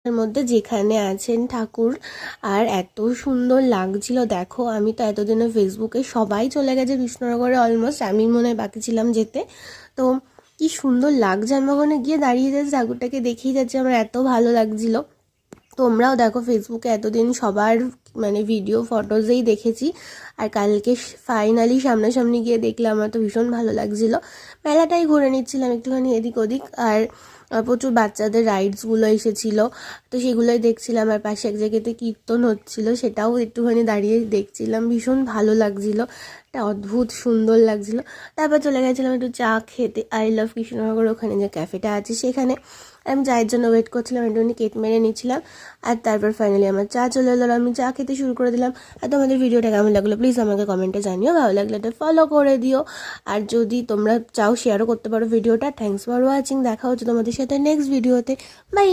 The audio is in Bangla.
এর মধ্যে যেখানে আছেন ঠাকুর। আর এত সুন্দর লাগছিল দেখো, আমি তো এতদিনে ফেসবুকে সবাই চলে গেছে কৃষ্ণনগরে, অলমোস্ট আমি মনে হয় বাকি ছিলাম যেতে। তো কি সুন্দর লাগছে, আমি ওখানে গিয়ে দাঁড়িয়ে যাচ্ছি ঠাকুরটাকে দেখেই যাচ্ছি, আমার এত ভালো লাগছিল। তোমরাও দেখো ফেসবুকে এতদিন সবার মানে ভিডিও ফটোজেই দেখেছি, আর কালকে ফাইনালি সামনাসামনি গিয়ে দেখলাম, আমার তো ভীষণ ভালো লাগছিল। মেলাটাই ঘুরে নিচ্ছিলাম একটুখানি এদিক ওদিক, আর প্রচুর বাচ্চাদের রাইডসগুলো এসেছিলো, তো সেগুলোই দেখছিলাম। আর পাশে এক জায়গাতে কীর্তন হচ্ছিল, সেটাও একটুখানি দাঁড়িয়ে দেখছিলাম, ভীষণ ভালো লাগছিল, একটা অদ্ভুত সুন্দর লাগছিল। তারপর চলে গেছিলাম একটু চা খেতে আই লাভ কৃষ্ণনগর, ওখানে যে ক্যাফেটা আছে সেখানে। আমি চায়ের জন্য ওয়েট করছিলাম, একটুখানি কেক মেরে নিচ্ছিলাম। আর তারপর ফাইনালি আমার চা চলে এলো, আমি চা খেতে শুরু করে দিলাম। আর তোমাদের ভিডিওটা কেমন লাগলো প্লিজ আমাকে কমেন্টে জানিও, ভালো লাগলে এটা ফলো করে দিও। আর যদি তোমরা চাও শেয়ারও করতে পারো ভিডিওটা। থ্যাংকস ফর ওয়াচিং, দেখা হচ্ছে তোমাদের সাথে নেক্সট ভিডিওতে। বাই।